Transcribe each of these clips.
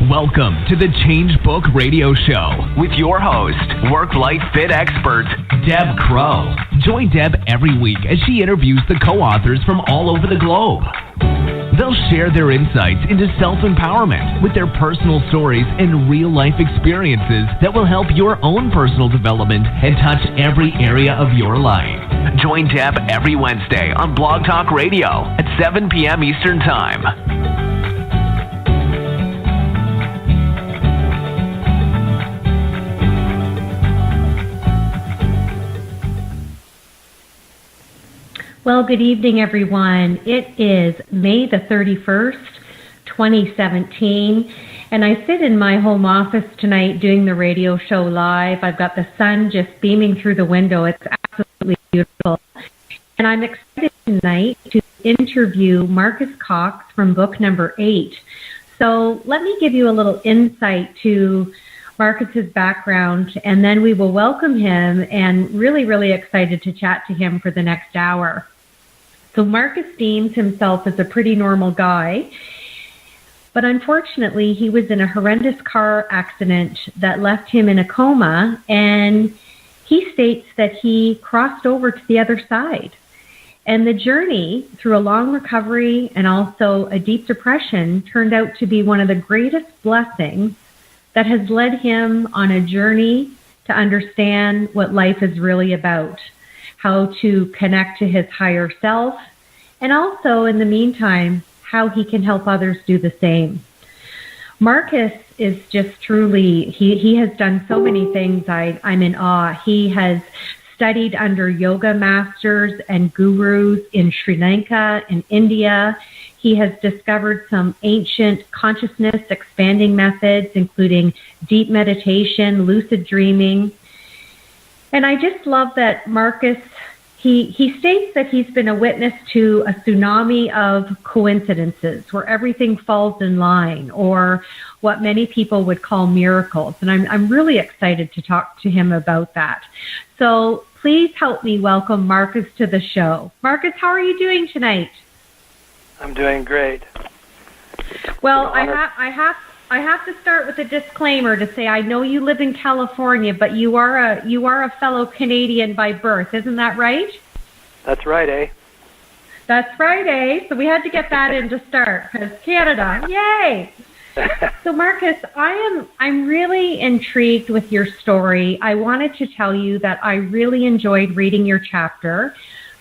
Welcome to the Change Book Radio Show with your host, work-life fit expert, Deb Crowe. Join Deb every week as she interviews the co-authors from all over the globe. They'll share their insights into self-empowerment with their personal stories and real-life experiences that will help your own personal development and touch every area of your life. Join Deb every Wednesday on Blog Talk Radio at 7 p.m. Eastern Time. Well, good evening, everyone. It is May the 31st, 2017, and I sit in my home office tonight doing the radio show live. I've got the sun just beaming through the window. It's absolutely beautiful. And I'm excited tonight to interview Marcus Cox from book number 8. So let me give you a little insight to Marcus's background, and then we will welcome him, and really excited to chat to him for the next hour. So Marcus deems himself as a pretty normal guy, but unfortunately he was in a horrendous car accident that left him in a coma, and he states that he crossed over to the other side. And the journey through a long recovery and also a deep depression turned out to be one of the greatest blessings that has led him on a journey to understand what life is really about, how to connect to his higher self, and also, in the meantime, how he can help others do the same. Marcus is just truly, he has done so many things. I'm in awe. He has studied under yoga masters and gurus in Sri Lanka and India. He has discovered some ancient consciousness expanding methods, including deep meditation, lucid dreaming. And I just love that Marcus, he states that he's been a witness to a tsunami of coincidences where everything falls in line, or what many people would call miracles. And I'm really excited to talk to him about that. So please help me welcome Marcus to the show. Marcus, how are you doing tonight? I'm doing great. Well, I have to start with a disclaimer to say I know you live in California, but you are a fellow Canadian by birth, isn't that right? That's right, eh? That's right, eh? So we had to get that in to start, because Canada, yay! So Marcus, I'm really intrigued with your story. I wanted to tell you that I really enjoyed reading your chapter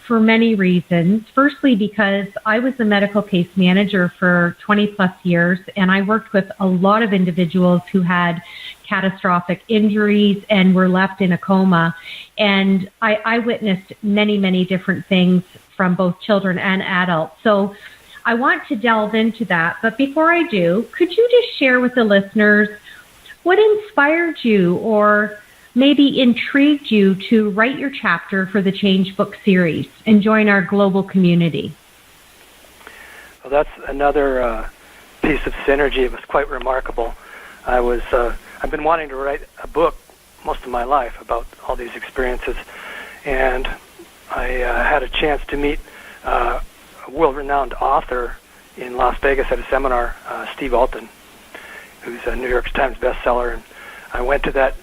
for many reasons. Firstly, because I was a medical case manager for 20 plus years, and I worked with a lot of individuals who had catastrophic injuries and were left in a coma. And I witnessed many different things from both children and adults. So I want to delve into that. But before I do, could you just share with the listeners what inspired you or maybe intrigued you to write your chapter for the Change Book series and join our global community? Well, that's another piece of synergy. It was quite remarkable. I've been wanting to write a book most of my life about all these experiences, and I had a chance to meet a world-renowned author in Las Vegas at a seminar, Steve Alton, who's a New York Times bestseller, and I went to that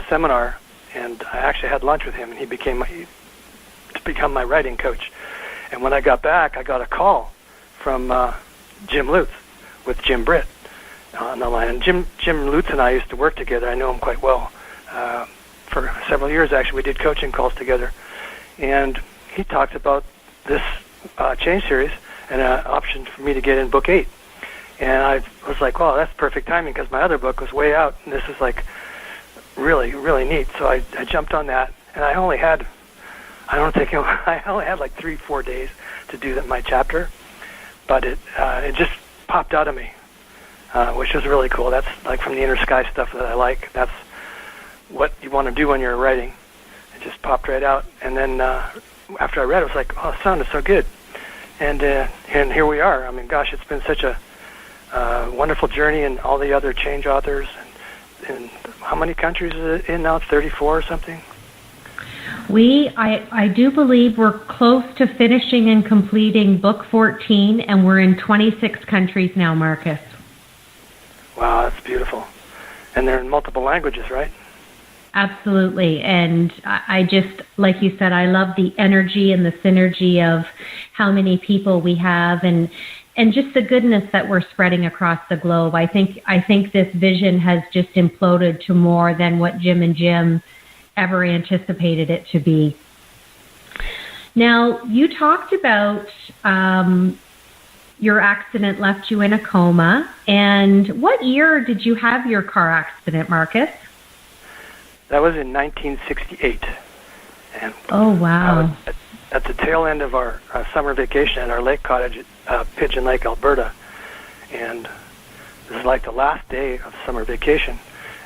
seminar, and I actually had lunch with him, and he became my writing coach. And when I got back, I got a call from Jim Lutz with Jim Britt on the line. And Jim Lutz and I used to work together. I know him quite well. For several years, actually, we did coaching calls together. And he talked about this Change Series and an option for me to get in book 8. And I was like, well, that's perfect timing, because my other book was way out, and this is like really neat. So I jumped on that, and I only had like 3-4 days to do my chapter, but it just popped out of me, which was really cool. That's like from the inner sky stuff that I like. That's what you want to do when you're writing. It just popped right out, and then after I read it, I was like, oh, it sounded so good, and here we are. I mean, gosh, it's been such a wonderful journey, and all the other Change authors. And how many countries is it in now? It's 34 or something? I do believe we're close to finishing and completing book 14, and we're in 26 countries now, Marcus. Wow, beautiful. And they're in multiple languages, right? Absolutely. And I just, like you said, I love the energy and the synergy of how many people we have and just the goodness that we're spreading across the globe. I think this vision has just imploded to more than what Jim and Jim ever anticipated it to be. Now, you talked about your accident left you in a coma. And what year did you have your car accident, Marcus? That was in 1968. And oh, wow. I was at the tail end of our summer vacation at our lake cottage at Pigeon Lake, Alberta. And this was like the last day of summer vacation.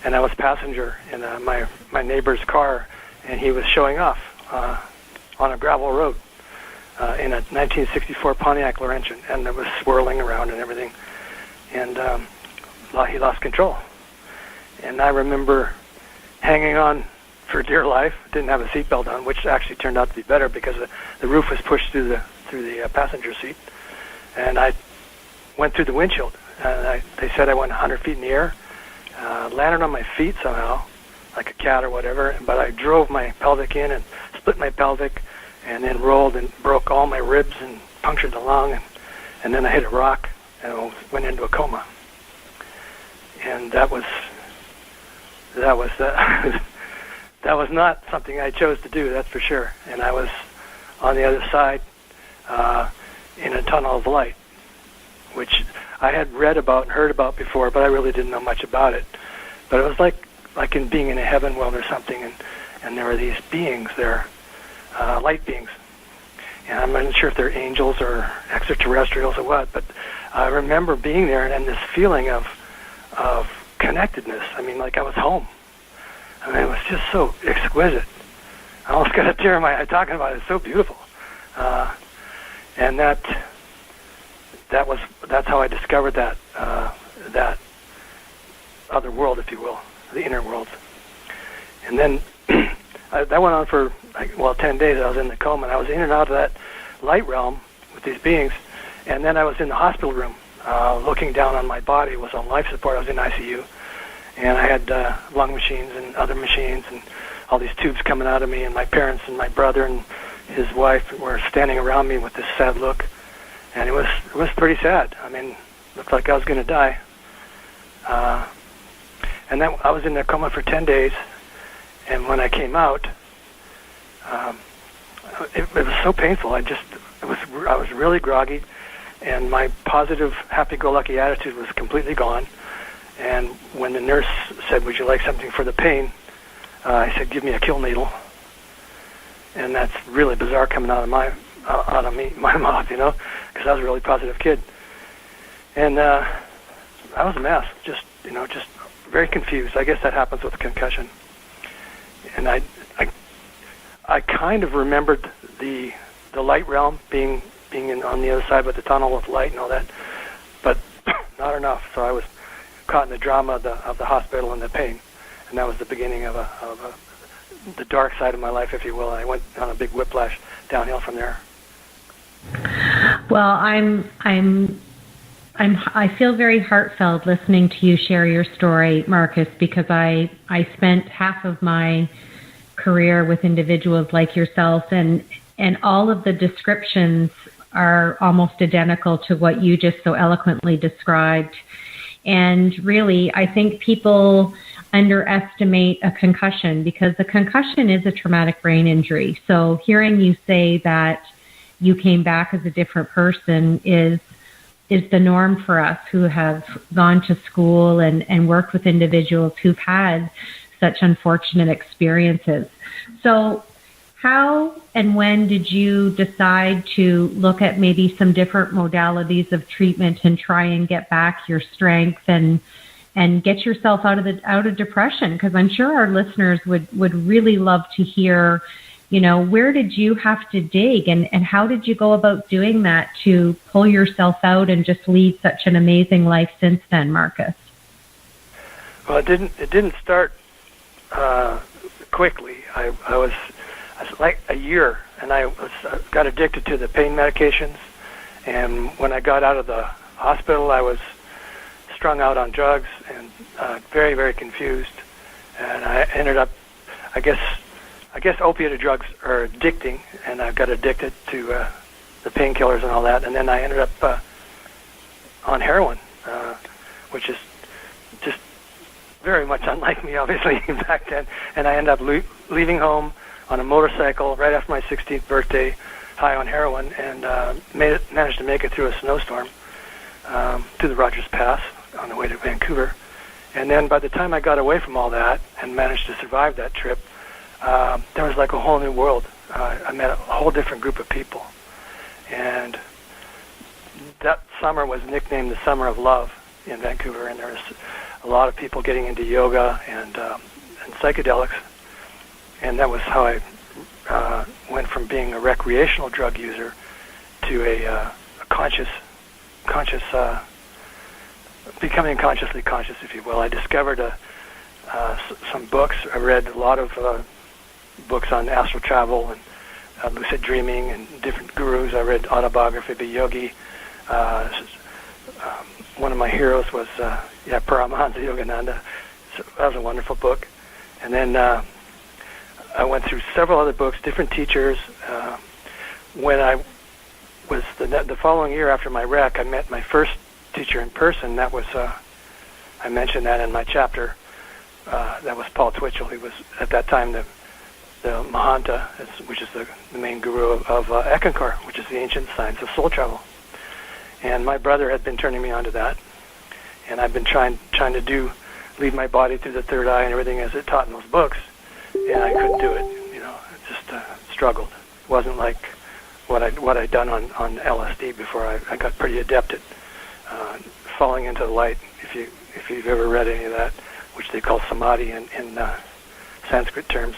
And I was passenger in my neighbor's car, and he was showing off on a gravel road in a 1964 Pontiac Laurentian, and it was swirling around and everything. And he lost control. And I remember hanging on for dear life. Didn't have a seatbelt on, which actually turned out to be better because the roof was pushed through the passenger seat, and I went through the windshield. They said I went 100 feet in the air, landed on my feet somehow, like a cat or whatever. But I drove my pelvic in and split my pelvic, and then rolled and broke all my ribs and punctured the lung, and then I hit a rock and went into a coma. And that was not something I chose to do, that's for sure. And I was on the other side in a tunnel of light, which I had read about and heard about before, but I really didn't know much about it. But it was like in being in a heaven world or something, and there were these beings there, light beings. And I'm not sure if they're angels or extraterrestrials or what, but I remember being there and this feeling of connectedness. I mean, like I was home. I mean, it was just so exquisite. I almost got a tear in my eye talking about it. It's so beautiful. And that's how I discovered that other world, if you will, the inner world. And then that went on for 10 days. I was in the coma, and I was in and out of that light realm with these beings. And then I was in the hospital room, looking down on my body. Was on life support. I was in ICU, and I had lung machines and other machines, and all these tubes coming out of me. And my parents and my brother and his wife were standing around me with this sad look, and it was pretty sad. I mean, looked like I was going to die. And then I was in the coma for 10 days, and when I came out, it was so painful. I was really groggy, and my positive, happy-go-lucky attitude was completely gone. And when the nurse said, "Would you like something for the pain?" I said, "Give me a kill needle." And that's really bizarre coming out of my mouth, because I was a really positive kid. And I was a mess, just very confused. I guess that happens with a concussion. And I kind of remembered the light realm being on the other side with the tunnel with light and all that, but not enough. So I was caught in the drama of the hospital and the pain, and that was the beginning of the dark side of my life, if you will. I went on a big whiplash downhill from there. Well, I feel very heartfelt listening to you share your story, Marcus, because I spent half of my career with individuals like yourself, and all of the descriptions are almost identical to what you just so eloquently described. And really, I think people underestimate a concussion because the concussion is a traumatic brain injury. So hearing you say that you came back as a different person is the norm for us who have gone to school and worked with individuals who've had such unfortunate experiences. So how and when did you decide to look at maybe some different modalities of treatment and try and get back your strength and get yourself out of depression? Because I'm sure our listeners would really love to hear, where did you have to dig and how did you go about doing that to pull yourself out and just lead such an amazing life since then, Marcus? Well, it didn't start quickly. I was like a year, and I got addicted to the pain medications. And when I got out of the hospital, I was strung out on drugs and very, very confused. And I ended up, I guess opiate drugs are addicting, and I got addicted to the painkillers and all that. And then I ended up on heroin, which is just very much unlike me, obviously, back then. And I ended up leaving home on a motorcycle right after my 16th birthday, high on heroin, and managed to make it through a snowstorm to the Rogers Pass on the way to Vancouver. And then by the time I got away from all that and managed to survive that trip, there was like a whole new world. I met a whole different group of people. And that summer was nicknamed the Summer of Love in Vancouver, and there was a lot of people getting into yoga and psychedelics. And that was how I went from being a recreational drug user to a conscious, becoming consciously conscious, if you will. I discovered some books. I read a lot of books on astral travel and lucid dreaming and different gurus. I read autobiography of a yogi. One of my heroes was Paramahansa Yogananda. So that was a wonderful book. And then I went through several other books, different teachers. When I was the following year after my wreck, I met my first teacher in person. That was I mentioned that in my chapter. That was Paul Twitchell. He was at that time the Mahanta, which is the main guru of Ekankar, which is the ancient science of soul travel. And my brother had been turning me on to that, and I've been trying to lead my body through the third eye and everything as it taught in those books, and I couldn't do it. You know, I just struggled. It wasn't like what I'd done on LSD before. I got pretty adept at falling into the light. If you've ever read any of that, which they call samadhi in Sanskrit terms.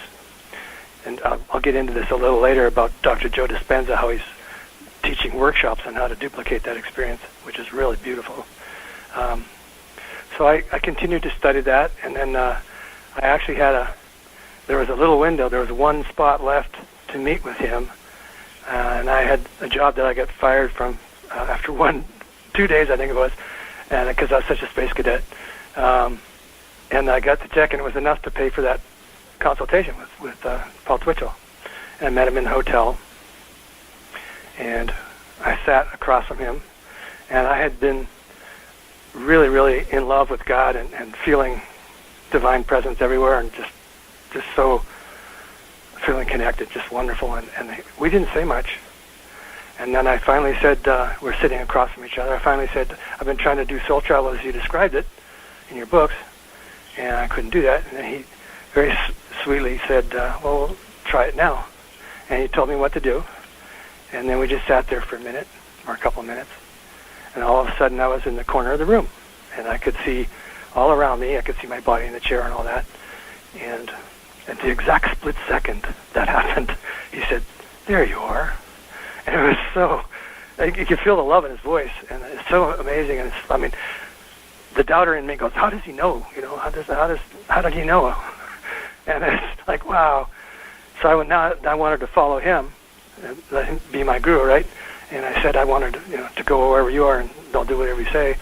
And I'll get into this a little later about Dr. Joe Dispenza, how he's teaching workshops on how to duplicate that experience, which is really beautiful. So I continued to study that, and then I actually there was a little window. There was one spot left to meet with him, and I had a job that I got fired from after 2 days, I think it was, and because I was such a space cadet. And I got the check, and it was enough to pay for that consultation with Paul Twitchell. And I met him in the hotel, and I sat across from him, and I had been really, really in love with God and feeling divine presence everywhere, and just so feeling connected, just wonderful. And we didn't say much. And then I finally said, we're sitting across from each other, I finally said, I've been trying to do soul travel as you described it in your books, and I couldn't do that. And then he very sweetly said, well, try it now. And he told me what to do. And then we just sat there for a minute, or a couple of minutes. And all of a sudden I was in the corner of the room. And I could see all around me, I could see my body in the chair and all that. And at the exact split second that happened, he said, there you are. And it was so, you could feel the love in his voice. And it's so amazing. And I mean, the doubter in me goes, how does he know? You know, how did he know? And it's like, wow. So I wanted to follow him and let him be my guru, right? And I said I wanted to go wherever you are, and I'll do whatever you say,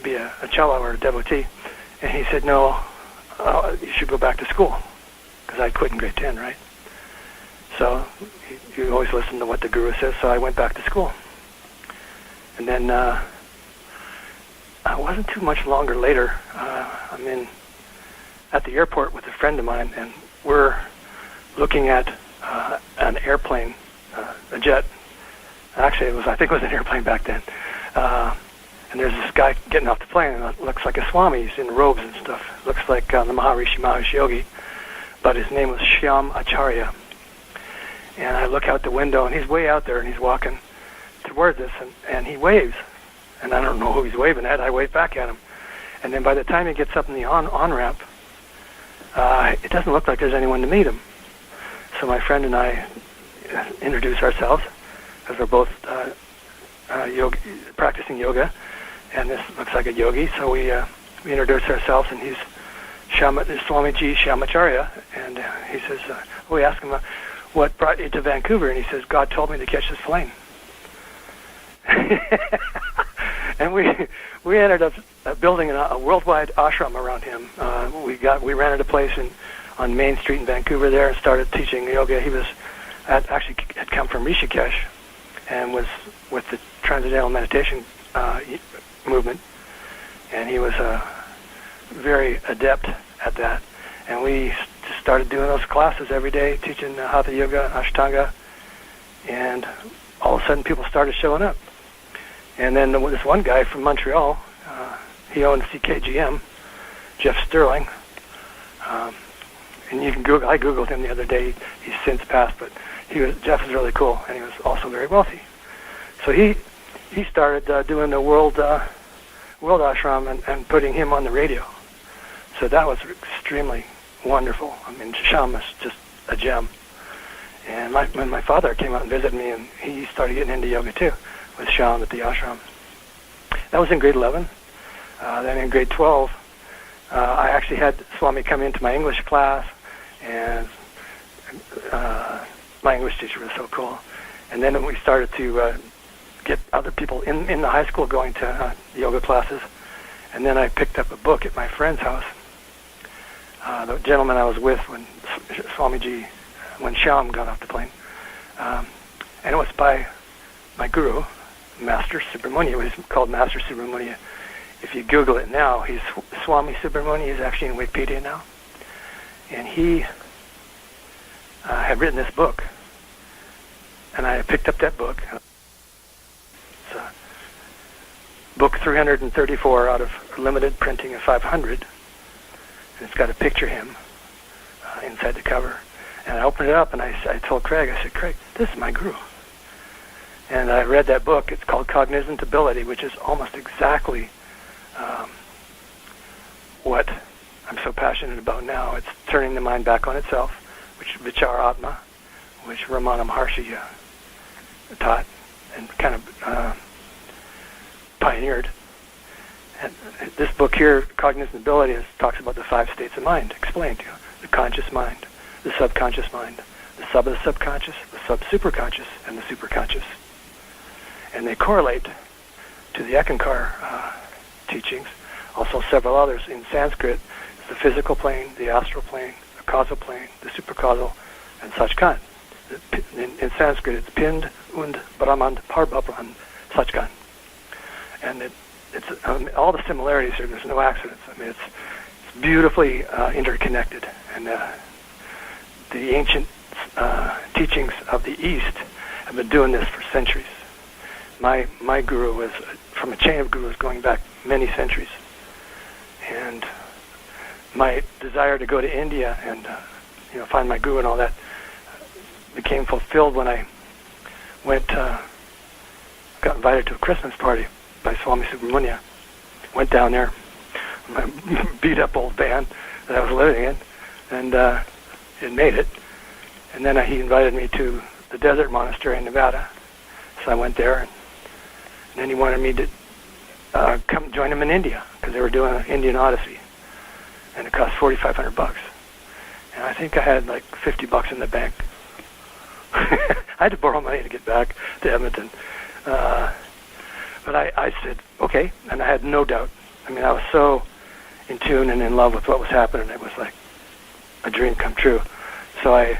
be a cello or a devotee. And he said, no, you should go back to school, because I quit in grade 10, right? So you always listen to what the guru says. So I went back to school. And then it wasn't too much longer later. I'm at the airport with a friend of mine, and we're looking at an airplane, a jet. Actually, I think it was an airplane back then. And there's this guy getting off the plane, and it looks like a Swami. He's in robes and stuff. Looks like the Maharishi Mahesh Yogi, but his name was Shyam Acharya. And I look out the window, and he's way out there, and he's walking towards us, and he waves. And I don't know who he's waving at. I wave back at him. And then by the time he gets up in the on-ramp, it doesn't look like there's anyone to meet him. So my friend and I introduce ourselves, because we're both practicing yoga, and this looks like a yogi. So we introduce ourselves, and he's Swamiji Shyamacharya, and he says, we ask him, what brought you to Vancouver? And he says, God told me to catch this plane. And we ended up building a worldwide ashram around him. We rented a place on Main Street in Vancouver there and started teaching yoga. He actually had come from Rishikesh and was with the Transcendental Meditation movement, and he was very adept at that. And we started doing those classes every day, teaching Hatha Yoga, Ashtanga, and all of a sudden people started showing up. And then this one guy from Montreal, he owned CKGM, Jeff Sterling, and you can Google. I Googled him the other day. He's since passed, but Jeff was really cool, and he was also very wealthy. So he started doing the world ashram and putting him on the radio. So that was extremely wonderful. I mean, Sham is just a gem. And when my father came out and visited me, and he started getting into yoga too, with Sham at the ashram. That was in grade 11. Then in grade 12, I actually had Swami come into my English class, and my English teacher was so cool. And then we started to get other people in the high school going to yoga classes. And then I picked up a book at my friend's house. The gentleman I was with when Swamiji, when Shyam got off the plane. And it was by my guru, Master Subramania. He's called Master Subramania. If you Google it now, he's Swami Subramania. He's actually in Wikipedia now. And he had written this book. And I picked up that book. It's book 334 out of limited printing of 500. And it's got a picture of him inside the cover. And I opened it up, and I told Craig, I said, Craig, this is my guru. And I read that book. It's called Cognizant Ability, which is almost exactly what I'm so passionate about now. It's turning the mind back on itself, which Vichara Atma, which Ramana Maharshi taught and kind of pioneered. And this book here, Cognizant Ability, talks about the 5 states of mind, explained to you. The conscious mind, the subconscious mind, the sub of the subconscious, the sub-superconscious, and the superconscious. And they correlate to the Ekankar teachings, also several others in Sanskrit. It's the physical plane, the astral plane, the causal plane, the supercausal, and Sachkhand. In Sanskrit, it's Pind, Und, Brahmand, Parbabran, Sachkhand. And it's all the similarities here. There's no accidents. I mean, it's beautifully interconnected. And the ancient teachings of the East have been doing this for centuries. My guru was from a chain of gurus going back many centuries. And my desire to go to India and find my guru and all that became fulfilled when I got invited to a Christmas party by Swami Subramania. Went down there, my beat up old van that I was living in, and it made it. And then he invited me to the desert monastery in Nevada. So I went there, and then he wanted me to come join him in India, because they were doing an Indian Odyssey, and it cost $4,500. And I think I had like $50 in the bank. I had to borrow money to get back to Edmonton. But I said, okay, and I had no doubt. I mean, I was so in tune and in love with what was happening. It was like a dream come true. So I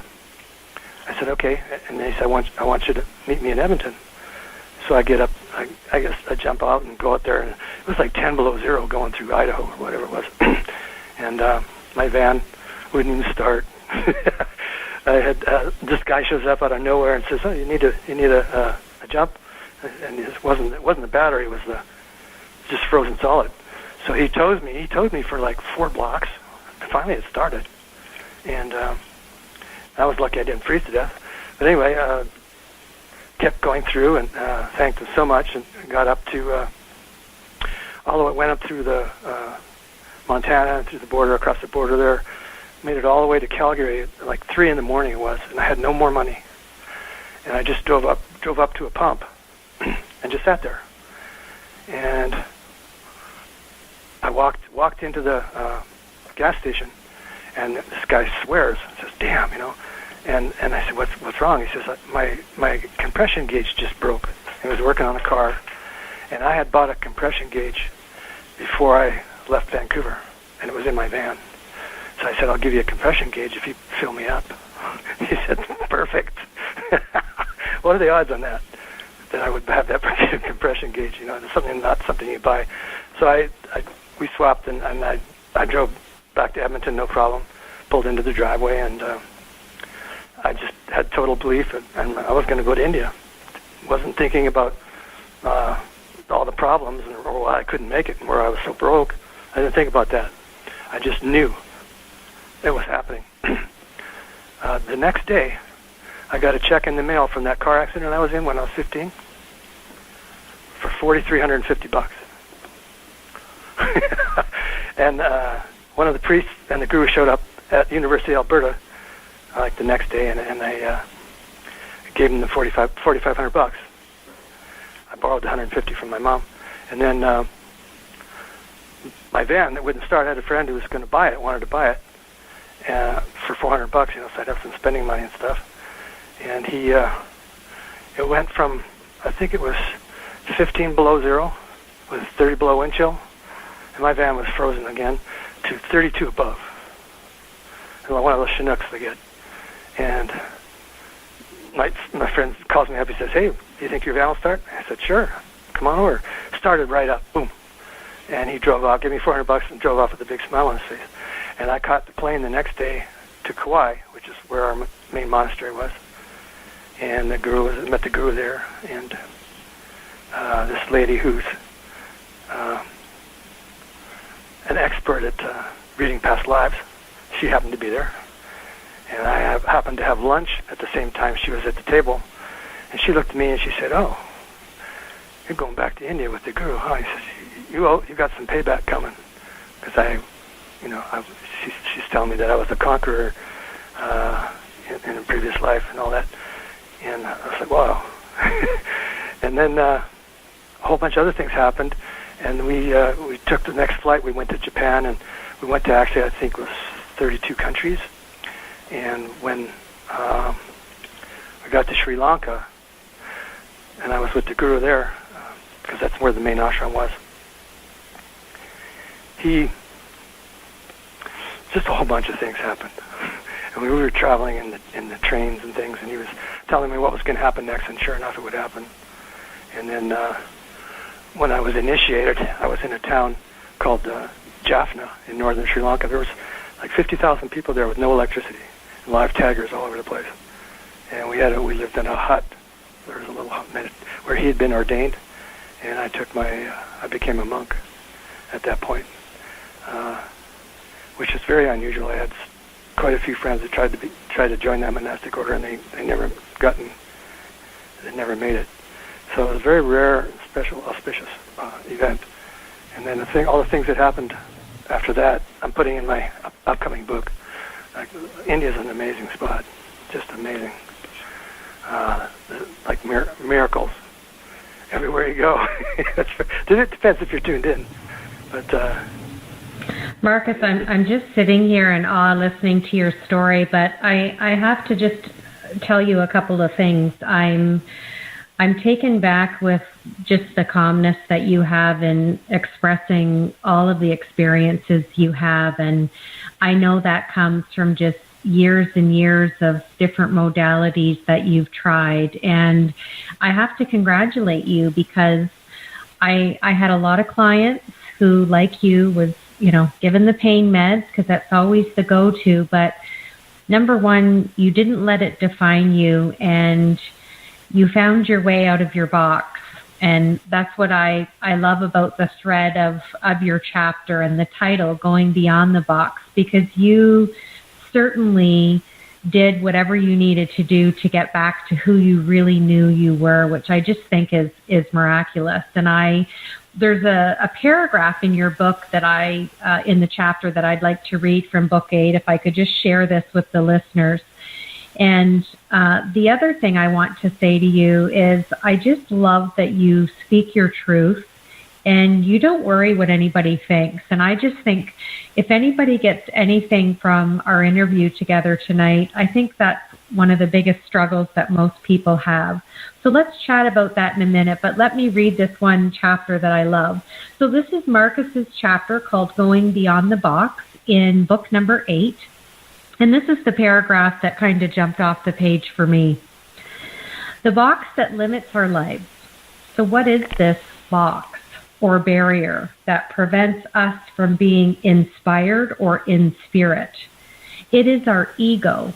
said, okay, and he said, I want you to meet me in Edmonton. So I get up, I guess I jump out and go out there, and it was like 10 below zero going through Idaho or whatever it was. And my van wouldn't even start. I had this guy shows up out of nowhere and says, "Oh, you need a jump," and it wasn't the battery; it was just frozen solid. So he towed me for like 4 blocks. Finally, it started, and I was lucky I didn't freeze to death. But anyway, kept going through and thanked him so much, and got up to went up through the Montana, through the border, across the border there. Made it all the way to Calgary at like 3 a.m. it was, and I had no more money. And I just drove up to a pump and just sat there. And I walked into the gas station, and this guy swears, says, "Damn, And I said, "What's wrong?" He says, "My compression gauge just broke." He was working on a car, And I had bought a compression gauge before I left Vancouver, and it was in my van. So I said, I'll give you a compression gauge if you fill me up. He said, perfect. What are the odds on that I would have that compression gauge? It's not something you buy. So we swapped, and I drove back to Edmonton, no problem, pulled into the driveway, and I just had total belief, and I was going to go to India. Wasn't thinking about all the problems or why I couldn't make it and where I was so broke. I didn't think about that. I just knew it was happening. The next day, I got a check in the mail from that car accident I was in when I was 15 for $4,350. And one of the priests and the guru showed up at the University of Alberta the next day, and I gave him the $4,500. I borrowed the $150 from my mom, and then my van that wouldn't start. I had a friend who was going to buy it, wanted to buy it for $400. So I'd have some spending money and stuff. And it went from, I think it was 15 below zero with 30 below wind chill, and my van was frozen again, to 32 above. And one of those Chinooks they get. And my friend calls me up. He says, "Hey, do you think your van will start?" I said, "Sure. Come on over." Started right up. Boom. And he drove off, gave me $400, and drove off with a big smile on his face. And I caught the plane the next day to Kauai, which is where our main monastery was. And met the guru there, and this lady who's an expert at reading past lives, she happened to be there. And I happened to have lunch at the same time she was at the table. And she looked at me and she said, "Oh, you're going back to India with the guru, huh?" I said, you got some payback coming. Because she's telling me that I was a conqueror in a previous life and all that. And I was like, wow. And then a whole bunch of other things happened. And we took the next flight. We went to Japan, and we went to actually, I think it was 32 countries. And when we got to Sri Lanka, and I was with the guru there, because that's where the main ashram was, just a whole bunch of things happened. And we were traveling in the trains and things, and he was telling me what was going to happen next, and sure enough, it would happen. And then when I was initiated, I was in a town called Jaffna in northern Sri Lanka. There was like 50,000 people there with no electricity, and live taggers all over the place. And we lived in a hut. There was a little hut where he had been ordained, and I became a monk at that point, which is very unusual. I had quite a few friends that tried to join that monastic order, and they never made it. So it was a very rare, special, auspicious event. And then all the things that happened after that, I'm putting in my upcoming book. India's an amazing spot, just amazing. Like miracles everywhere you go. It depends if you're tuned in, but. Marcus, I'm just sitting here in awe listening to your story, but I have to just tell you a couple of things. I'm taken back with just the calmness that you have in expressing all of the experiences you have, and I know that comes from just years and years of different modalities that you've tried, and I have to congratulate you because I had a lot of clients who, like you, was given the pain meds because that's always the go-to. But number one, you didn't let it define you, and you found your way out of your box. And that's what I love about the thread of your chapter and the title, Going Beyond the Box, because you certainly did whatever you needed to do to get back to who you really knew you were, which I just think is miraculous. And there's a paragraph in your book that in the chapter that I'd like to read from book 8, if I could just share this with the listeners. And the other thing I want to say to you is I just love that you speak your truth and you don't worry what anybody thinks. And I just think if anybody gets anything from our interview together tonight, I think that's one of the biggest struggles that most people have. So let's chat about that in a minute, but let me read this one chapter that I love. So this is Marcus's chapter called Going Beyond the Box in book number 8. And this is the paragraph that kind of jumped off the page for me. The box that limits our lives. So what is this box or barrier that prevents us from being inspired or in spirit? It is our ego.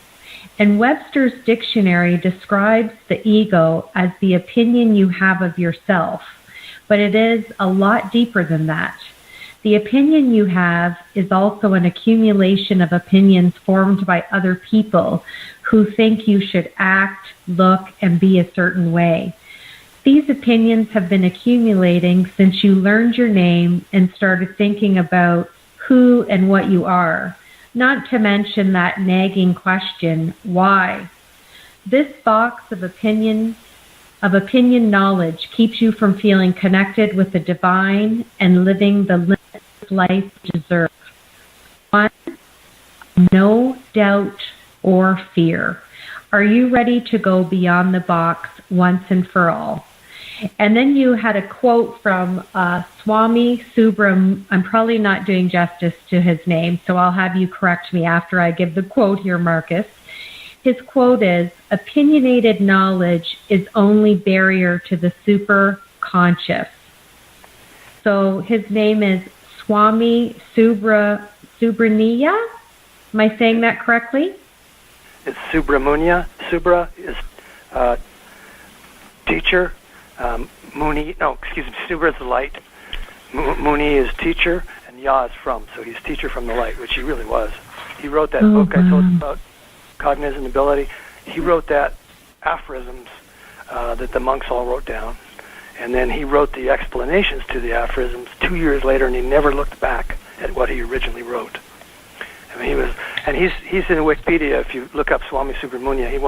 And Webster's dictionary describes the ego as the opinion you have of yourself, but it is a lot deeper than that. The opinion you have is also an accumulation of opinions formed by other people who think you should act, look, and be a certain way. These opinions have been accumulating since you learned your name and started thinking about who and what you are, not to mention that nagging question, why? This box of opinion knowledge keeps you from feeling connected with the divine and living the limitless life you deserve. 1, no doubt or fear. Are you ready to go beyond the box once and for all? And then you had a quote from Swami Subram. I'm probably not doing justice to his name, so I'll have you correct me after I give the quote here, Marcus. His quote is, opinionated knowledge is only barrier to the super conscious. So his name is Swami Subramania. Am I saying that correctly? It's Subramunia. Subra is teacher. Subra is the light. Muni is teacher, and Ya is from. So he's teacher from the light, which he really was. He wrote that book I told you about, Cognizant Ability. He wrote that aphorisms that the monks all wrote down. And then he wrote the explanations to the aphorisms 2 years later, and he never looked back at what he originally wrote. I mean, he's in Wikipedia. If you look up Swami Subramunia, he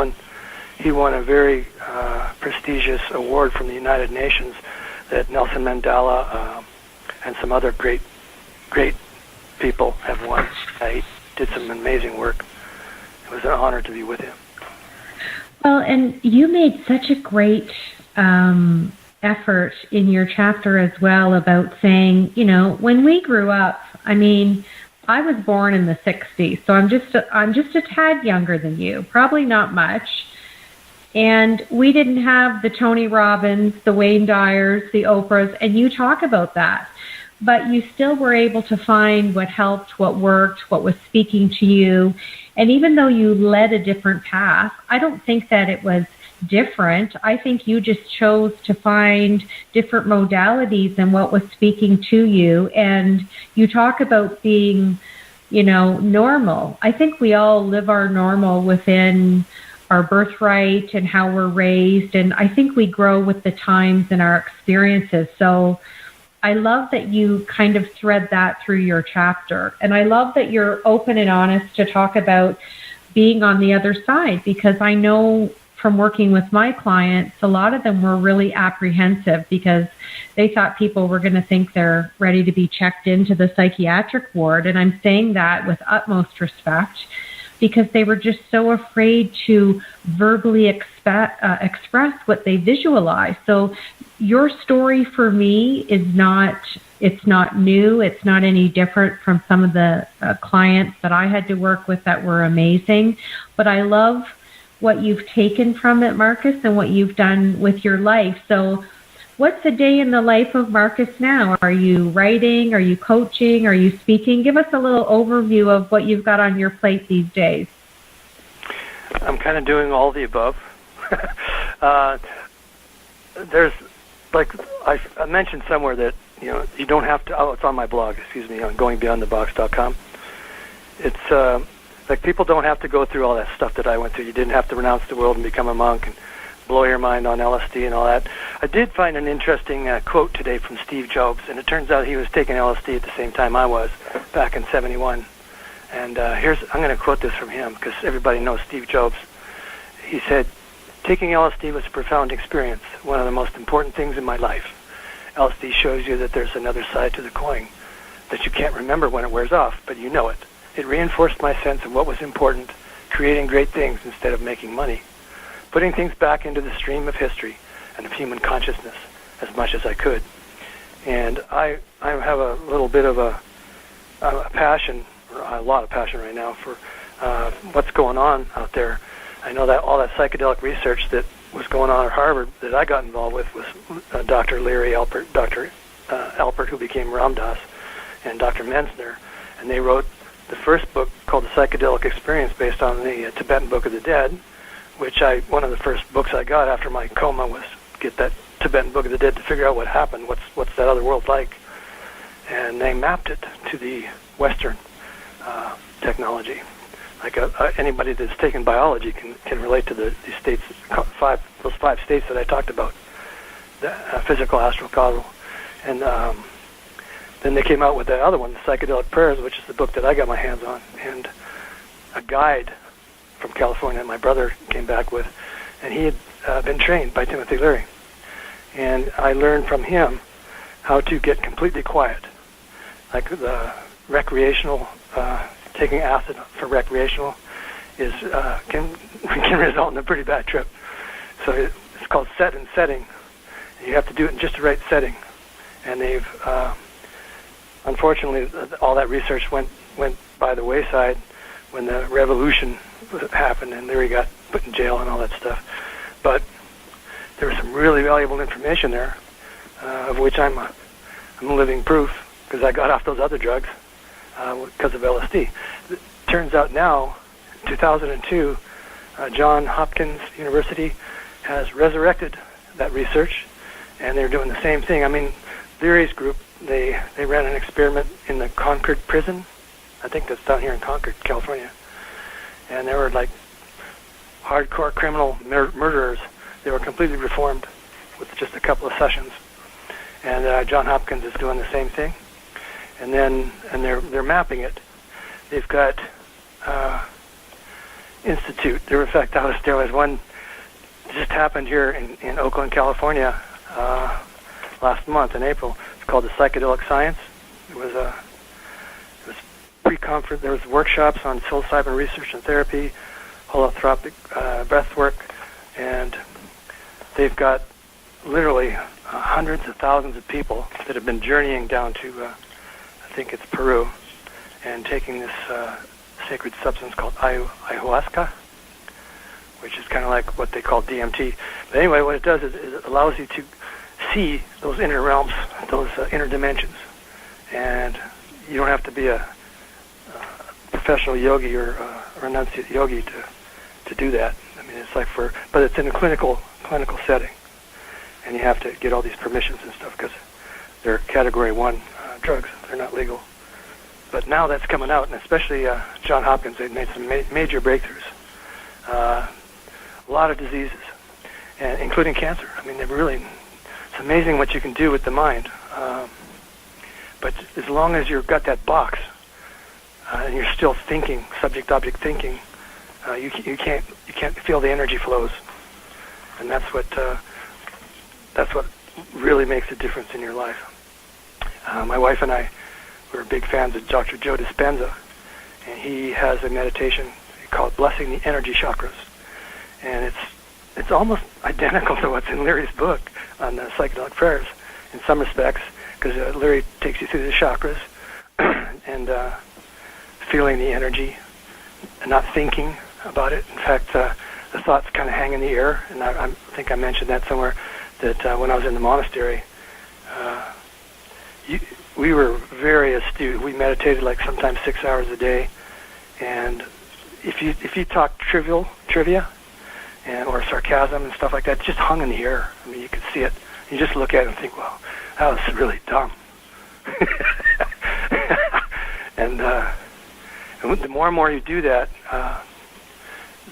won a very prestigious award from the United Nations that Nelson Mandela and some other great people have won. He did some amazing work. It was an honor to be with him. Well, and you made such a great effort in your chapter as well about saying, when we grew up, I mean, I was born in the 60s, so I'm just a tad younger than you, probably not much. And we didn't have the Tony Robbins, the Wayne Dyers, the Oprahs, and you talk about that. But you still were able to find what helped, what worked, what was speaking to you. And even though you led a different path, I don't think that it was different. I think you just chose to find different modalities and what was speaking to you. And you talk about being, normal. I think we all live our normal within our birthright and how we're raised. And I think we grow with the times and our experiences. So I love that you kind of thread that through your chapter. And I love that you're open and honest to talk about being on the other side, because I know from working with my clients, a lot of them were really apprehensive because they thought people were going to think they're ready to be checked into the psychiatric ward. And I'm saying that with utmost respect, because they were just so afraid to verbally express what they visualize. So your story for me is it's not new. It's not any different from some of the clients that I had to work with that were amazing. But I love what you've taken from it, Marcus, and what you've done with your life. So what's a day in the life of Marcus now? Are you writing? Are you coaching? Are you speaking? Give us a little overview of what you've got on your plate these days. I'm kind of doing all the above. There's, I mentioned somewhere that, you don't have to, it's on my blog, on goingbeyondthebox.com. It's, people don't have to go through all that stuff that I went through. You didn't have to renounce the world and become a monk and blow your mind on LSD and all that. I did find an interesting quote today from Steve Jobs, and it turns out he was taking LSD at the same time I was, back in 71. And I'm going to quote this from him, because everybody knows Steve Jobs. He said, "Taking LSD was a profound experience, one of the most important things in my life. LSD shows you that there's another side to the coin, that you can't remember when it wears off, but you know it. It reinforced my sense of what was important creating great things instead of making money, putting things back into the stream of history and of human consciousness as much as I could. And I have a little bit of a passion, or a lot of passion right now for what's going on out there. I know that all that psychedelic research that was going on at Harvard that I got involved with was Dr. Larry Alpert, Dr. Alpert, who became Ram Dass, and Dr. Menzner, and they wrote the first book called The Psychedelic Experience based on the Tibetan Book of the Dead, which one of the first books I got after my coma was get that Tibetan Book of the Dead to figure out what happened, what's that other world like, and they mapped it to the Western technology. Like anybody that's taken biology can relate to the states, those five states that I talked about, the physical, astral, causal, and then they came out with that other one, the Psychedelic Prayers, which is the book that I got my hands on, and a guide from California my brother came back with, and he had been trained by Timothy Leary, and I learned from him how to get completely quiet, like the recreational. Taking acid for recreational can result in a pretty bad trip. So it's called set and setting. You have to do it in just the right setting. And they've unfortunately all that research went by the wayside when the revolution happened and Leary got put in jail and all that stuff. But there was some really valuable information there, of which I'm a living proof because I got off those other drugs. Because of LSD. It turns out now, 2002, Johns Hopkins University has resurrected that research, and they're doing the same thing. I mean, Leary's group, they ran an experiment in the Concord prison. I think that's down here in Concord, California. And they were like hardcore criminal murderers. They were completely reformed with just a couple of sessions. And Johns Hopkins is doing the same thing. And they're mapping it. They've got institute. They're in fact out of steroids. One just happened here in Oakland, California, last month in April. It's called the Psychedelic Science. It was pre-conference. There was workshops on psilocybin research and therapy, holotropic breath work, and they've got literally hundreds of thousands of people that have been journeying down to I think it's Peru, and taking this sacred substance called ayahuasca, which is kind of like what they call DMT. But anyway, what it does is it allows you to see those inner realms, those inner dimensions. And you don't have to be a professional yogi or renunciate yogi to do that. I mean, it's like but it's in a clinical setting. And you have to get all these permissions and stuff because they're Category 1 drugs. They're not legal. But now that's coming out, and especially Johns Hopkins, they've made some major breakthroughs. A lot of diseases, and including cancer. I mean, it's amazing what you can do with the mind. But as long as you've got that box, and you're still thinking, subject-object thinking, you can't feel the energy flows. And that's what really makes a difference in your life. My wife and I were big fans of Dr. Joe Dispenza, and he has a meditation called Blessing the Energy Chakras, and it's almost identical to what's in Leary's book on the Psychedelic Prayers in some respects, because Leary takes you through the chakras and feeling the energy and not thinking about it. In fact, the thoughts kind of hang in the air, and I think I mentioned that somewhere, that when I was in the monastery, we were very astute. We meditated like sometimes 6 hours a day, and if you talk trivia or sarcasm and stuff like that, it just hung in the air. I mean, you could see it. You just look at it and think, well, that was really dumb. And the more and more you do that,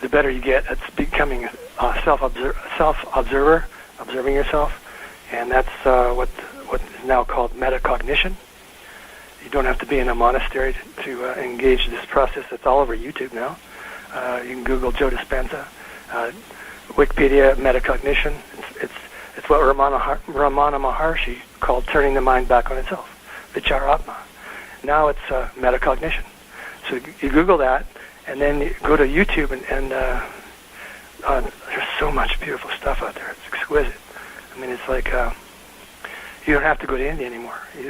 the better you get at becoming a self-observer, observing yourself, and that's what is now called metacognition. You don't have to be in a monastery to engage this process. It's all over YouTube now. You can Google Joe Dispenza, Wikipedia, metacognition. It's what Ramana Maharshi called turning the mind back on itself, Vicharatma. Now it's metacognition. So you Google that, And then you go to YouTube, and there's so much beautiful stuff out there. It's exquisite. I mean, it's like you don't have to go to India anymore. You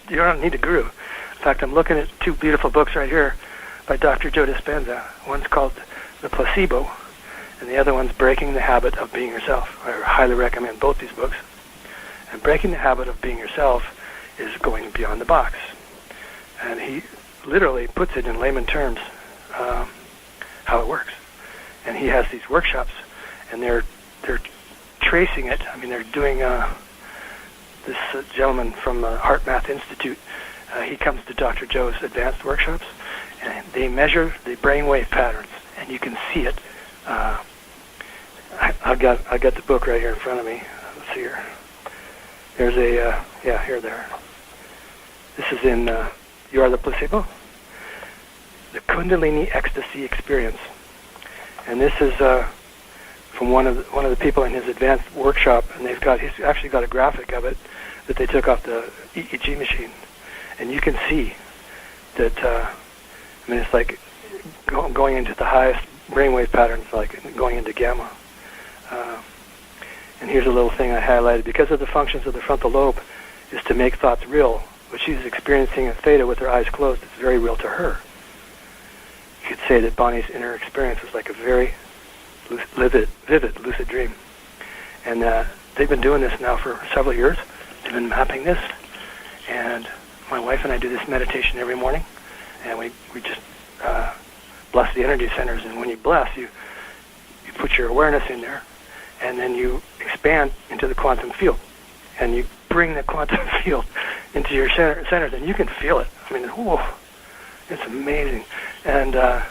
don't need a guru. In fact, I'm looking at two beautiful books right here by Dr. Joe Dispenza. One's called The Placebo, and the other one's Breaking the Habit of Being Yourself. I highly recommend both these books. And Breaking the Habit of Being Yourself is going beyond the box. And he literally puts it in layman terms how it works. And he has these workshops, and they're tracing it. I mean, they're doing this gentleman from the Heart Math Institute. He comes to Dr. Joe's advanced workshops, and they measure the brainwave patterns, and you can see it. I got the book right here in front of me. Let's see here. There's a there. This is in You Are the Placebo, the Kundalini Ecstasy Experience, and this is from one of the people in his advanced workshop, and he's actually got a graphic of it that they took off the EEG machine, and you can see that. I mean, it's like going into the highest brainwave patterns, like going into gamma. And here's a little thing I highlighted. Because of the functions of the frontal lobe is to make thoughts real, what she's experiencing in theta with her eyes closed, it's very real to her. You could say that Bonnie's inner experience was like a very vivid lucid dream. And they've been doing this now for several years. They've been mapping this. And my wife and I do this meditation every morning. And we just bless the energy centers. And when you bless, you put your awareness in there. And then you expand into the quantum field. And you bring the quantum field into your centers. And you can feel it. I mean, whoa, it's amazing. And the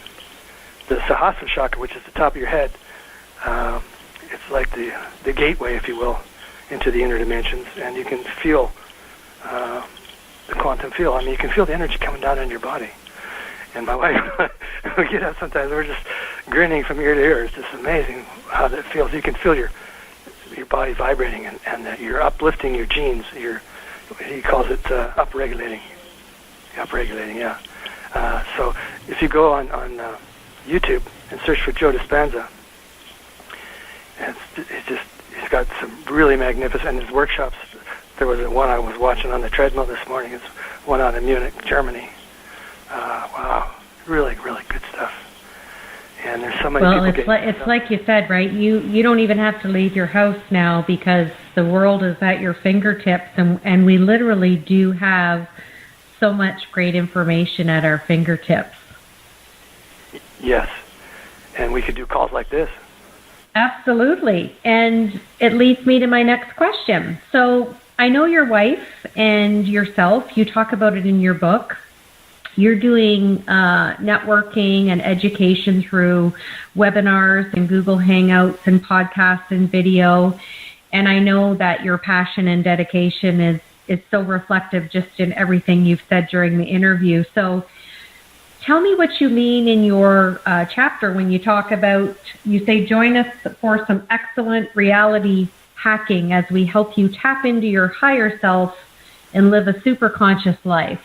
Sahasrara chakra, which is the top of your head, it's like the gateway, if you will, into the inner dimensions. And you can feel the quantum field. I mean, you can feel the energy coming down into your body. And my wife, we get up sometimes, we're just grinning from ear to ear. It's just amazing how that feels. You can feel your body vibrating, and you're uplifting your genes. He calls it upregulating. Upregulating, yeah. So if you go on YouTube and search for Joe Dispenza, he's got some really magnificent, his workshops. There was one I was watching on the treadmill this morning. It's one out in Munich, Germany. Wow, really, really good stuff. And there's so many people. Well, it's like you said, right? You don't even have to leave your house now because the world is at your fingertips, and we literally do have so much great information at our fingertips. Yes, and we could do calls like this. Absolutely, and it leads me to my next question. So I know your wife and yourself, you talk about it in your book. You're doing networking and education through webinars and Google Hangouts and podcasts and video. And I know that your passion and dedication is so reflective just in everything you've said during the interview. So tell me what you mean in your chapter when you talk about, you say, join us for some excellent reality hacking as we help you tap into your higher self and live a super conscious life.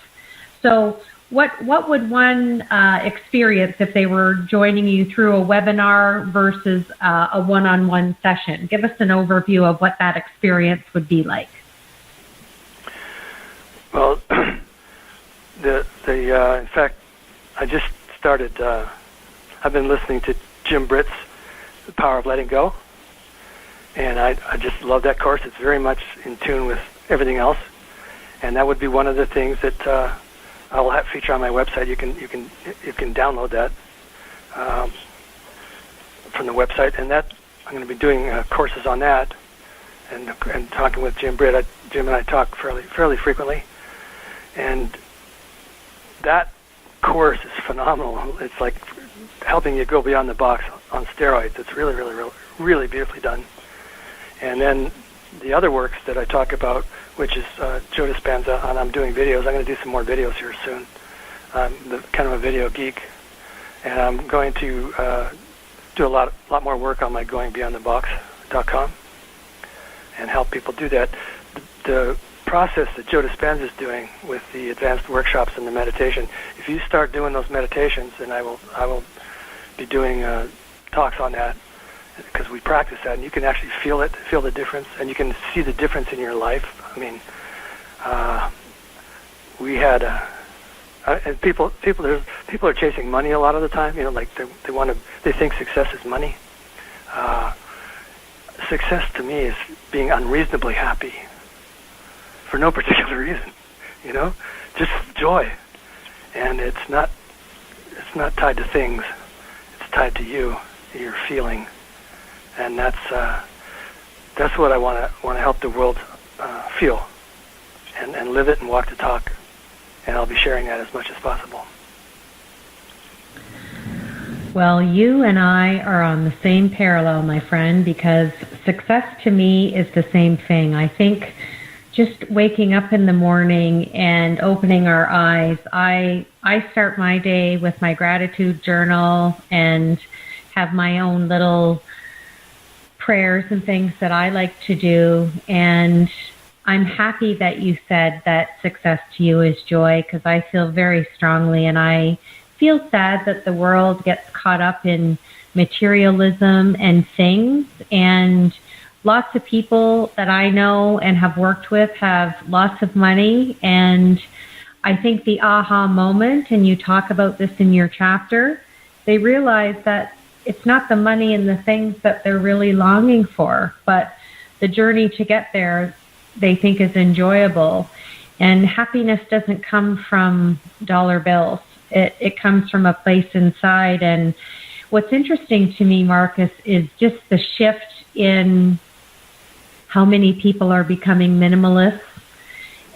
So what would one experience if they were joining you through a webinar versus a one-on-one session? Give us an overview of what that experience would be like. Well, in fact, I just started. I've been listening to Jim Britt's The Power of Letting Go, and I just love that course. It's very much in tune with everything else, and that would be one of the things that I will feature on my website. You can download that from the website, and that I'm going to be doing courses on that, and talking with Jim Britt. Jim and I talk fairly frequently, and that course is phenomenal. It's like helping you go beyond the box on steroids. It's really, really, really, really beautifully done. And then the other works that I talk about, which is Joe Dispenza, and I'm doing videos. I'm going to do some more videos here soon. I'm kind of a video geek, and I'm going to do a lot more work on my goingbeyondthebox.com and help people do that. The process that Joe Dispenza is doing with the advanced workshops and the meditation, if you start doing those meditations, and I will be doing talks on that, because we practice that, and you can actually feel the difference, and you can see the difference in your life. I mean, we had and people are chasing money a lot of the time. Like they think success is money. Success to me is being unreasonably happy for no particular reason. Just joy, and it's not tied to things. It's tied to you, your feeling, and that's what I want to help the world feel, and live it and walk the talk. And I'll be sharing that as much as possible. Well, you and I are on the same parallel, my friend, because success to me is the same thing. I think just waking up in the morning and opening our eyes, I start my day with my gratitude journal and have my own little prayers and things that I like to do. And I'm happy that you said that success to you is joy, because I feel very strongly, and I feel sad that the world gets caught up in materialism and things, and lots of people that I know and have worked with have lots of money, and I think the aha moment, and you talk about this in your chapter, they realize that it's not the money and the things that they're really longing for, but the journey to get there they think is enjoyable. And happiness doesn't come from dollar bills. It comes from a place inside. And what's interesting to me, Marcus, is just the shift in how many people are becoming minimalists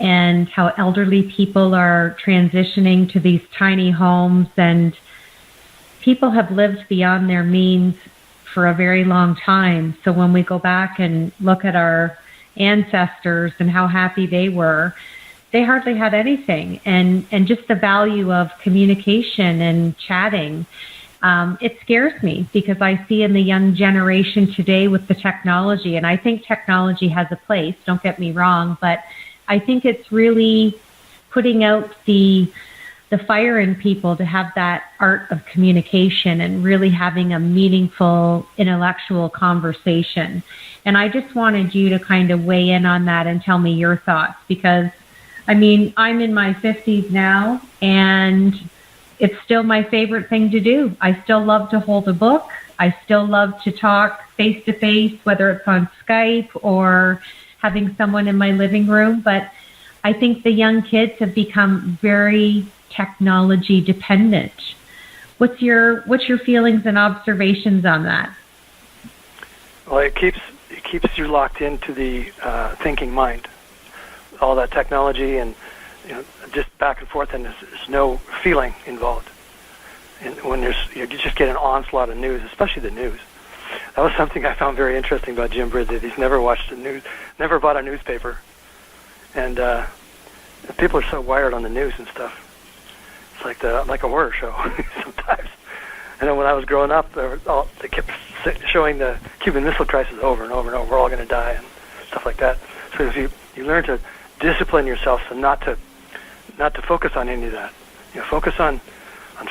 and how elderly people are transitioning to these tiny homes. And people have lived beyond their means for a very long time. So when we go back and look at our ancestors and how happy they were, they hardly had anything. And just the value of communication and chatting, it scares me, because I see in the young generation today with the technology, and I think technology has a place, don't get me wrong, but I think it's really putting out the fire in people to have that art of communication and really having a meaningful intellectual conversation. And I just wanted you to kind of weigh in on that and tell me your thoughts, because, I mean, I'm in my 50s now, and it's still my favorite thing to do. I still love to hold a book. I still love to talk face-to-face, whether it's on Skype or having someone in my living room. But I think the young kids have become very technology dependent. What's your feelings and observations on that? Well, it keeps you locked into the thinking mind. All that technology and just back and forth, and there's no feeling involved. And when you just get an onslaught of news, especially the news. That was something I found very interesting about Jim Bridd. He's never watched the news, never bought a newspaper, and people are so wired on the news and stuff. It's like a horror show sometimes. And then when I was growing up, they kept showing the Cuban Missile Crisis over and over and over. We're all going to die and stuff like that. So if you learn to discipline yourself and not to focus on any of that, focus on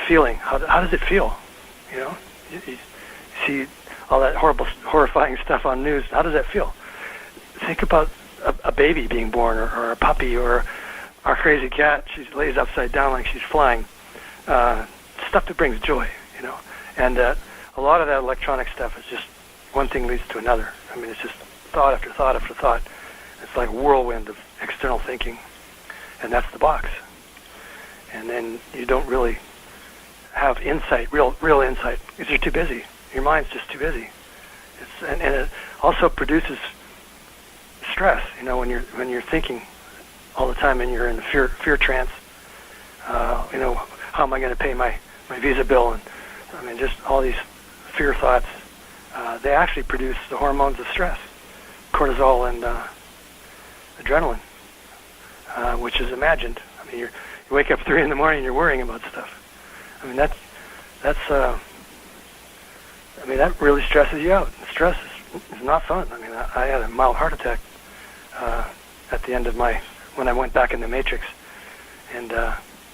feeling. How does it feel? You see all that horrifying stuff on news. How does that feel? Think about a baby being born, or a puppy, or our crazy cat. She lays upside down like she's flying. Stuff that brings joy, And a lot of that electronic stuff is just one thing leads to another. I mean, it's just thought after thought after thought. It's like a whirlwind of external thinking, and that's the box. And then you don't really have insight, real insight, because you're too busy. Your mind's just too busy. And it also produces stress. When you're thinking all the time and you're in the fear trance. How am I going to pay my Visa bill? And I mean, just all these fear thoughts. They actually produce the hormones of stress, cortisol and adrenaline, which is imagined. I mean, you wake up 3 in the morning and you're worrying about stuff. I mean, that really stresses you out. Stress is not fun. I mean, I had a mild heart attack at the end of my when I went back in the Matrix, and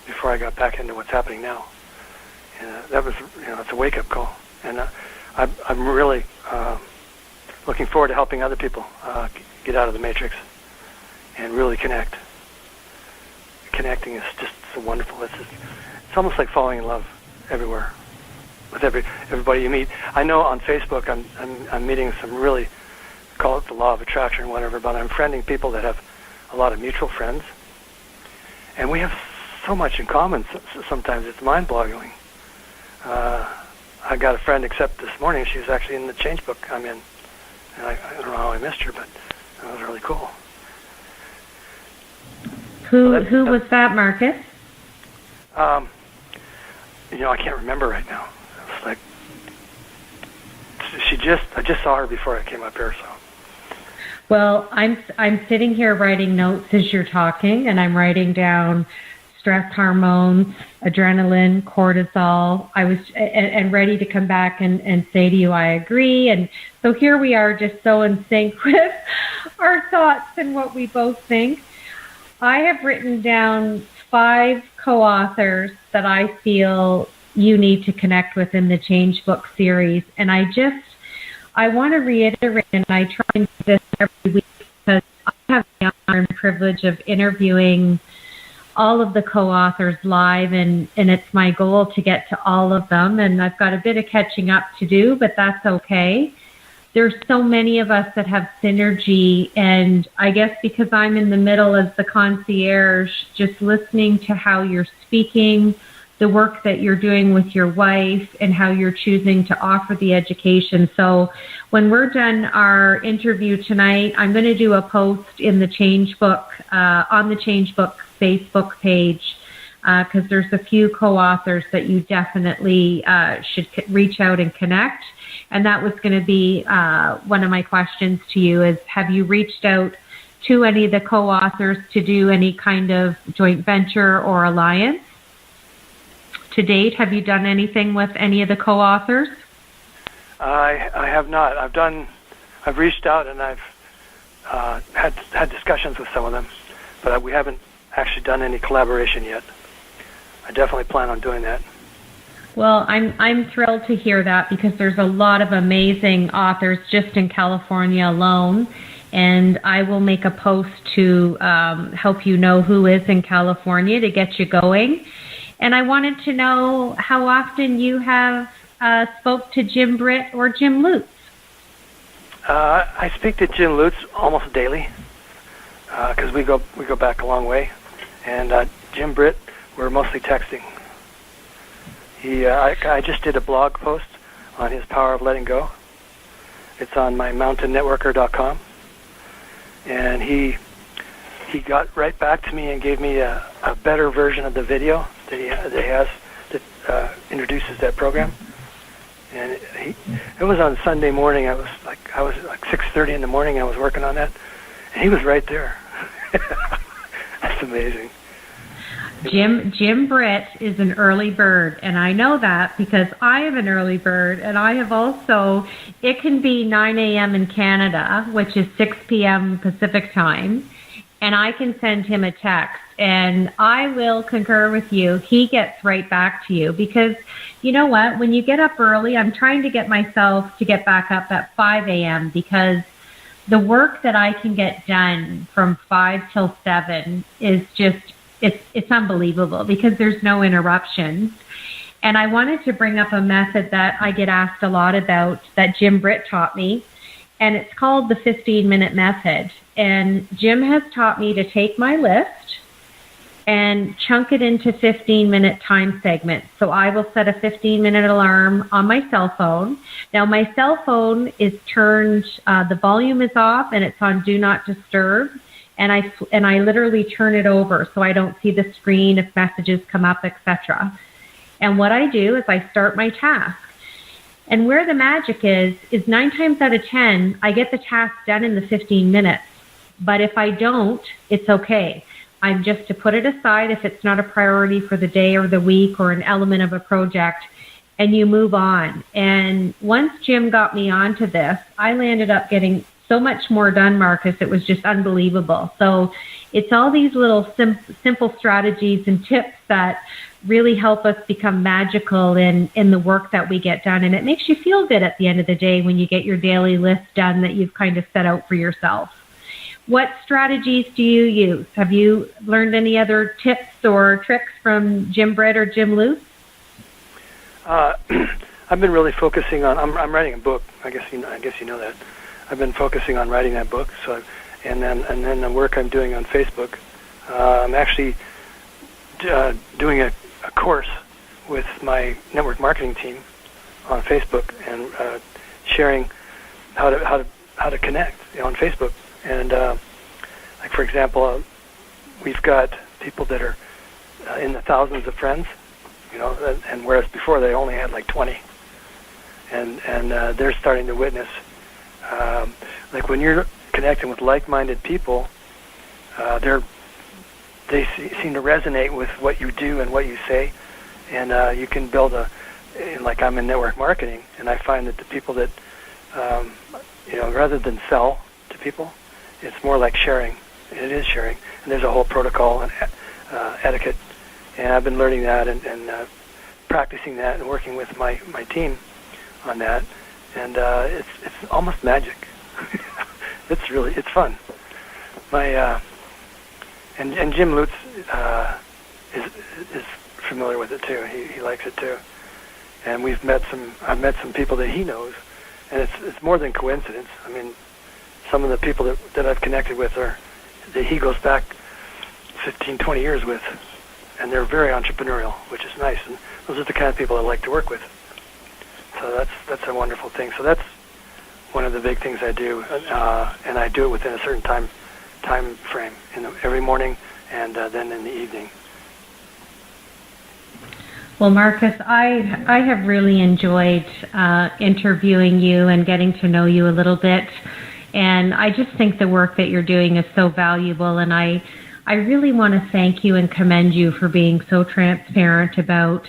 before I got back into what's happening now. And that was, it's a wake-up call. And I'm really looking forward to helping other people get out of the Matrix and really connect. Connecting is just so wonderful. It's almost like falling in love everywhere with everybody you meet. I know on Facebook I'm meeting some really, call it the law of attraction or whatever, but I'm friending people that have a lot of mutual friends, and we have so much in common. Sometimes it's mind-boggling. I got a friend, except this morning she was actually in the Change book I'm in, and I don't know how I missed her, but that was really cool. Who was that, Marcus? I can't remember right now. It was like I just saw her before I came up here, so. Well, I'm sitting here writing notes as you're talking, and I'm writing down stress hormones, adrenaline, cortisol. I was and ready to come back and say to you, I agree. And so here we are, just so in sync with our thoughts and what we both think. I have written down 5 co-authors that I feel you need to connect with in the Change Book series. And I want to reiterate, and I try and do this every week because I have the honor and privilege of interviewing all of the co-authors live, and it's my goal to get to all of them. And I've got a bit of catching up to do, but that's okay. There's so many of us that have synergy, and I guess because I'm in the middle as the concierge, just listening to how you're speaking, the work that you're doing with your wife, and how you're choosing to offer the education. So when we're done our interview tonight, I'm going to do a post in the Change Book, on the Change Book Facebook page, because there's a few co-authors that you definitely should reach out and connect. And that was going to be one of my questions to you is, have you reached out to any of the co-authors to do any kind of joint venture or alliance? To date, have you done anything with any of the co-authors? I have not. I've reached out, and I've had discussions with some of them, but we haven't actually done any collaboration yet. I definitely plan on doing that. Well, I'm thrilled to hear that, because there's a lot of amazing authors just in California alone, and I will make a post to help you know who is in California to get you going. And I wanted to know how often you have spoke to Jim Britt or Jim Lutz. I speak to Jim Lutz almost daily because we go back a long way, and Jim Britt, we're mostly texting. I just did a blog post on his Power of Letting Go. It's on my mountainnetworker.com, and he got right back to me and gave me a better version of the video that he has that introduces that program. And it was on Sunday morning. I was like 6:30 in the morning. I was working on that, and he was right there. That's amazing. Jim Britt is an early bird, and I know that because I am an early bird, and I have also, it can be 9 a.m. in Canada, which is 6 p.m. Pacific time, and I can send him a text, and I will concur with you. He gets right back to you because, you know what, when you get up early, I'm trying to get myself to get back up at 5 a.m. because the work that I can get done from 5 till 7 is just, it's unbelievable because there's no interruptions. And I wanted to bring up a method that I get asked a lot about that Jim Britt taught me, and it's called the 15-minute method. And Jim has taught me to take my list and chunk it into 15-minute time segments. So I will set a 15-minute alarm on my cell phone. Now, my cell phone is turned, the volume is off, and it's on Do Not Disturb. And I literally turn it over so I don't see the screen if messages come up, etc. And what I do is I start my task. And where the magic is 9 times out of 10, I get the task done in the 15 minutes. But if I don't, it's okay. I'm just to put it aside if it's not a priority for the day or the week or an element of a project, and you move on. And once Jim got me onto this, I landed up getting so much more done, Marcus. It was just unbelievable. So it's all these little simple strategies and tips that really help us become magical in the work that we get done. And it makes you feel good at the end of the day when you get your daily list done that you've kind of set out for yourself. What strategies do you use? Have you learned any other tips or tricks from Jim Britt or Jim Lutz? I've been really focusing on. I'm writing a book. I guess you know that. I've been focusing on writing that book. So, and then the work I'm doing on Facebook. I'm actually doing a course with my network marketing team on Facebook and sharing how to connect on Facebook. And like for example, we've got people that are in the thousands of friends, and whereas before they only had like 20, and they're starting to witness like when you're connecting with like-minded people, they seem to resonate with what you do and what you say, and you can build like I'm in network marketing, and I find that the people that rather than sell to people, it's more like sharing. It is sharing, and there's a whole protocol and etiquette, and I've been learning that and practicing that and working with my team on that, and it's almost magic. It's fun. And Jim Lutz is familiar with it too. He likes it too, and I've met some people that he knows, and it's more than coincidence. I mean, some of the people that I've connected with that he goes back 15, 20 years with, and they're very entrepreneurial, which is nice, and those are the kind of people I like to work with. So that's a wonderful thing. So that's one of the big things I do, and I do it within a certain time frame, every morning and then in the evening. Well, Marcus, I have really enjoyed interviewing you and getting to know you a little bit. And I just think the work that you're doing is so valuable. And I really want to thank you and commend you for being so transparent about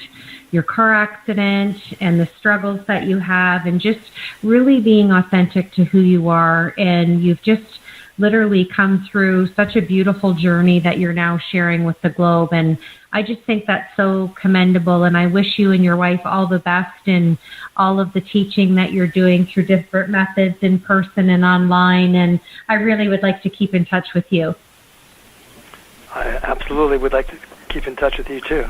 your car accident and the struggles that you have, and just really being authentic to who you are. And you've just literally come through such a beautiful journey that you're now sharing with the globe. And I just think that's so commendable. And I wish you and your wife all the best in all of the teaching that you're doing through different methods in person and online. And I really would like to keep in touch with you. I absolutely would like to keep in touch with you too.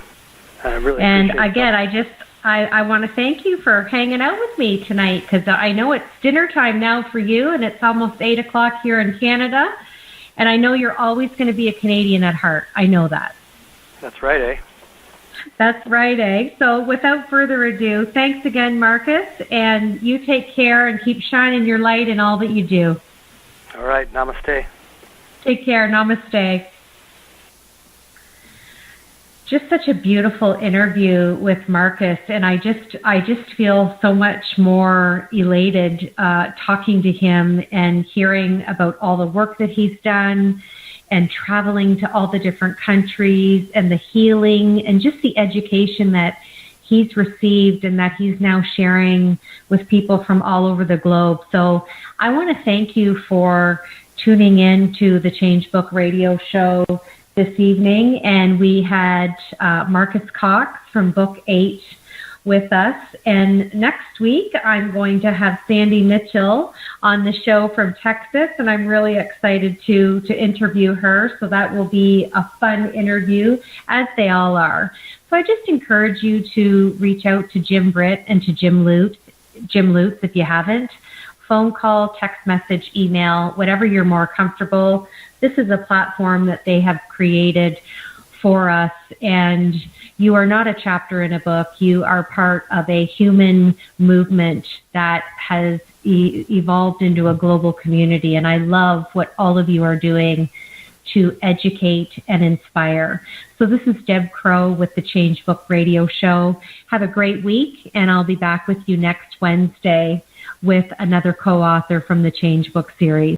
I really and appreciate again, I want to thank you for hanging out with me tonight, because I know it's dinner time now for you, and it's almost 8 o'clock here in Canada. And I know you're always going to be a Canadian at heart. I know that. That's right, eh? That's right, eh? So without further ado, thanks again, Marcus, and you take care and keep shining your light in all that you do. All right, namaste. Take care, namaste. Just such a beautiful interview with Marcus, and I just feel so much more elated talking to him and hearing about all the work that he's done and traveling to all the different countries and the healing and just the education that he's received and that he's now sharing with people from all over the globe. So I want to thank you for tuning in to the Change Book Radio Show this evening, and we had Marcus Cox from Book 8 with us, and next week I'm going to have Sandy Mitchell on the show from Texas, and I'm really excited to interview her, so that will be a fun interview, as they all are. So I just encourage you to reach out to Jim Britt and to Jim Lutz if you haven't. Phone call, text message, email, whatever you're more comfortable. This is a platform that they have created for us, and you are not a chapter in a book. You are part of a human movement that has evolved into a global community, and I love what all of you are doing to educate and inspire. So this is Deb Crowe with the Change Book Radio Show. Have a great week, and I'll be back with you next Wednesday with another co-author from the Change Book series.